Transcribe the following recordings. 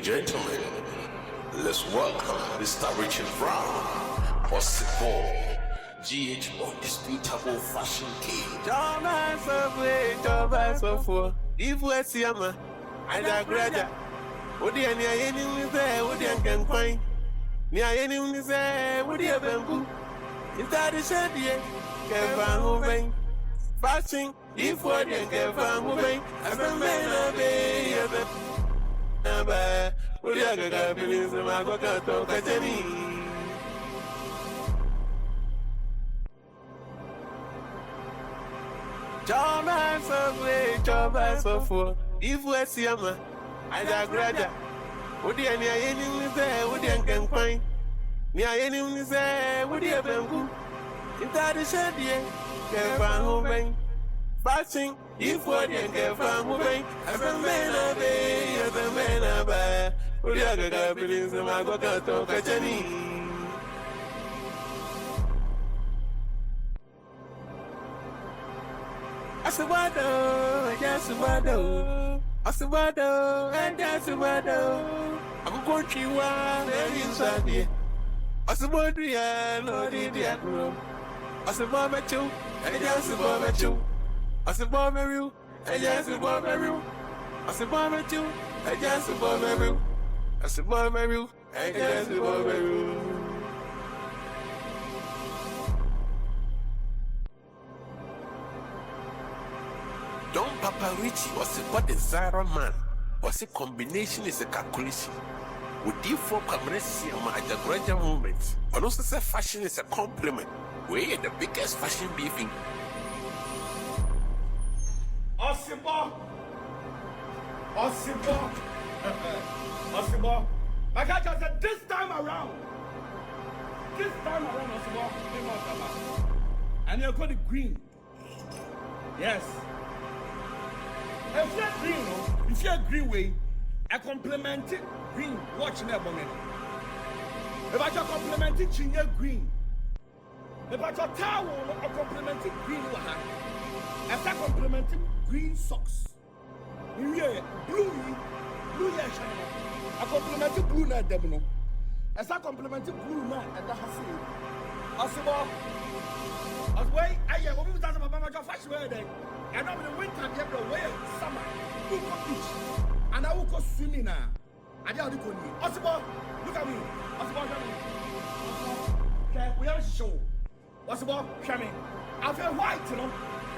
gentlemen, let's welcome Mr. Richard Brown, Osebo, GH Undisputable Fashion King. If we see him, Ajagurajah, what do you say? What do you can find? Near any say, what do you bamboo? Is that the shed yet? Kevin moving. Fashion, if what you can find moving, I've been made a baby. What do you got? Feelings in my book, I talk at any. John, I'm so great, job I so full. If we see him, Ajagurajah. What do you say? What do you can find? Near any say, what do you bamboo? Is that the shed yet? Kevin moving. Fashion, if what you can find moving, I've been made a baby, I've been made a baby. What do you got? Feelings in my book, I talk at any. Osebo, just Osebo. Osebo, and just Osebo. I'm going to one very inside. Osebo, dear, Lord, dear, groom. Osebo, met you, and just Osebo, met you. Osebo, marry you, and just Osebo, marry you. Osebo, met you, and just Osebo, marry you. Osebo, marry you, and just Osebo, marry you. Don Papa Richie was about the Zara man. Was a combination is a calculation. With D4 community and my Ajagurajah movement. But also say fashion is a compliment. We're the biggest fashion beefing. Osebo. Osebo. Osebo. Like I just said, this time around, Osebo, and you're going to green. Yes. If you're green, if you're green way, I compliment it green. Watch me, bonnet. If I just compliment it, you're green. If I just towel, I compliment it green. If I compliment it green socks, blue, I compliment it blue night, Debno. As I compliment it blue night, and that has it. Osebo. As way, I have a woman about my fashion wear. I know in the winter, they have to wear summer. We'll go beach. And I will go swimming now. I don't know. Osebo, look at me. Osebo, show me. Okay, we have a show. Osebo, show me. I feel white, you know.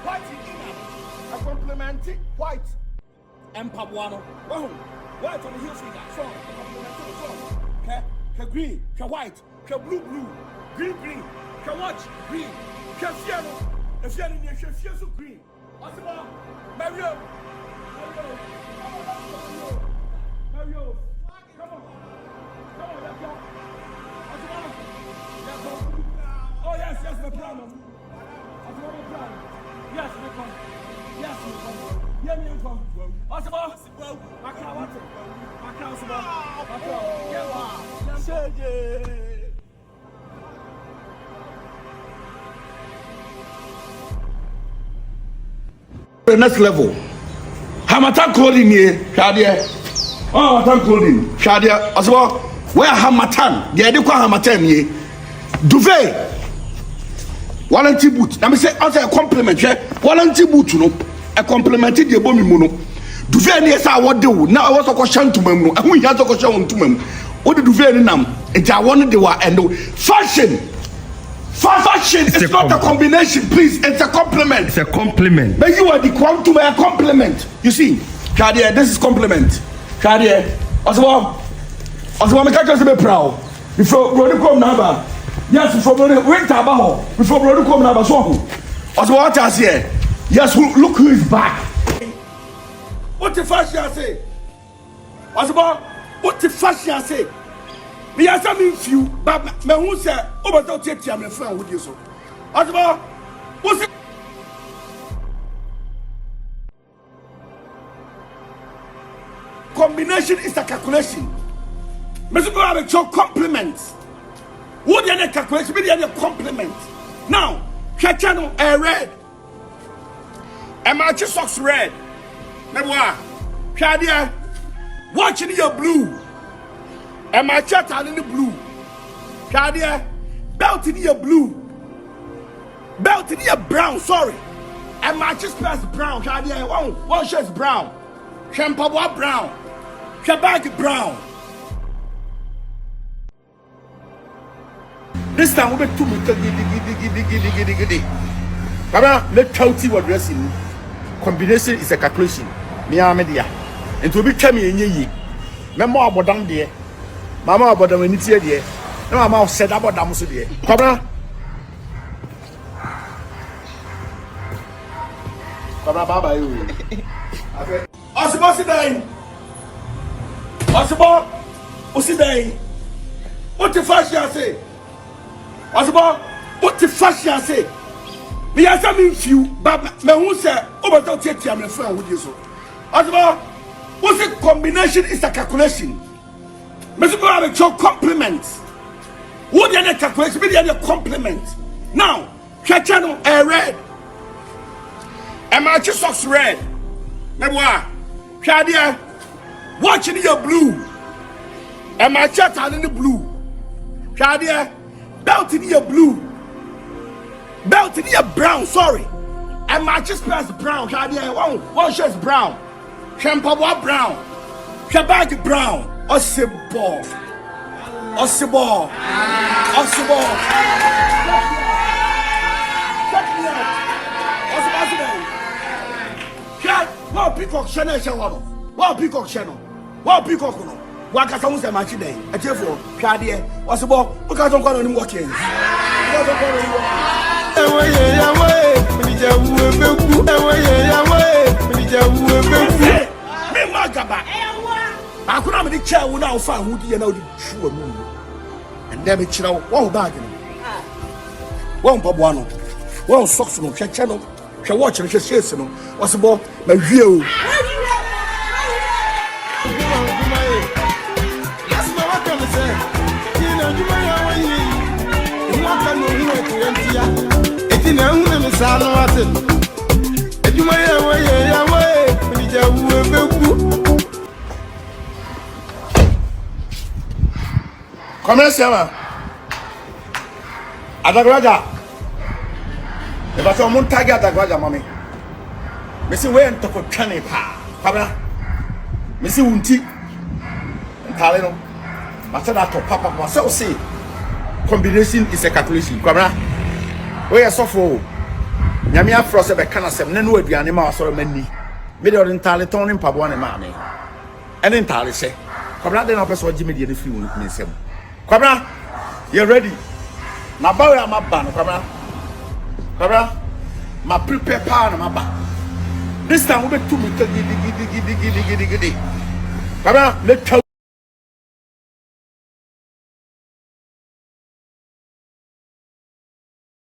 White in inner. I compliment it white. And Pabuano. White on the heel figure. So, I compliment it so. Okay, green, white, blue, green. Watch, green. Fiano. If you're in here, so green. Osebo, Mario. Mario. Come on, let's go. Osebo. Oh, yes, my plan. Osebo, my plan. Yes, my plan. Yes, me come. Osebo. Maka, what? Maka, Osebo. Yeah. The next level. Hamatan clothing here, Shadia. Oh, Hamatan clothing, Shadia. As well, where Hamatan? The idea Hamatan here. Duvet. Warranty boot. Let me say, as a compliment, warranty boot, you know. A complimented the bomb mono. Duvet is what do. Now I was a question to me. And we had a question to me. What did Duvet in them? It's I wanted the one and fashion. Fashion is not a combination, please. It's a compliment. It's a compliment. But you are the quantum a compliment. You see, Shadia, this is compliment. Shadia, Osebo, me catch us be proud. Before brother come number. Yes, before brother wait about. Before brother come number so. Osebo what I say? Yes, look who is back. What the fashion I say? Osebo, what the fashion I say? Me answer me few, but me who say, oh, but don't take my friend with you so. Osebo, what's it? Combination is a calculation. Mr. Go have a show compliments. What the other calculation? Maybe the compliment. Now, channel red. And my socks red. Watching your blue. And my shirt are in the blue. Shadia, belt in the blue. Belt in the brown, sorry. And my chest pass brown. Shadia, one shirt brown. Shampoo brown. Shabag brown. This time we be 2 meters. Giddy. Baba, let Chauti what dressing. Combination is a calculation. Mia media. And to be coming in ye. Memo about down there. Mama about the minute here. No amount said about Damus here. Baba. Baba, you. Osebo Sidai. Osebo Sidai. What the first year say? Osebo, what the first year say? Me answer me few, but me who say over don't take time me friend with you so. Osebo, what's the combination is a calculation. Me suppose have a compliment. What the other calculation? Me the other compliment. Now, channel red. And my socks red. Me boy, Shadia, watching your blue. And my shirt are in the blue. Shadia, belt in your blue. Belt in your brown, sorry. And my chest pass brown. Shadia, one shirt's brown. Shampoo brown. Shabag brown. Osebo. Wow, peacock channel, wow, peacock channel, wow, peacock. What can someone say, my today? A cheerful, Shadia, what's the ball? Look at them calling watching. I could not be the chair without find Woody and the true moon. And then it's now one bargain. One Pabuano, one socks no channel. She watch and she says, no, what's the ball? My view. That's what I'm going to say. You know, you might have you want to know who to empty. It's in a woman, Miss Alvarez. And you might have way, Come here, Sarah. Ajagurajah. If I saw Montague Ajagurajah, mommy. Missy went to put canny pa. Papa. Missy Wunti. And Talino. I said that to Papa myself. See, combination is a calculation. Come here. We are so full. Yamia Frost of a canasem, no would be animal or many. Middle in Taliton in Pabuan and Mammy. And in Tali say, come out then, I'll persuade Jimmy the few minutes. Come you're ready. My boy, I'm a ban. Come my prepare pan, my back. This time we'll be 2 meters. Come let's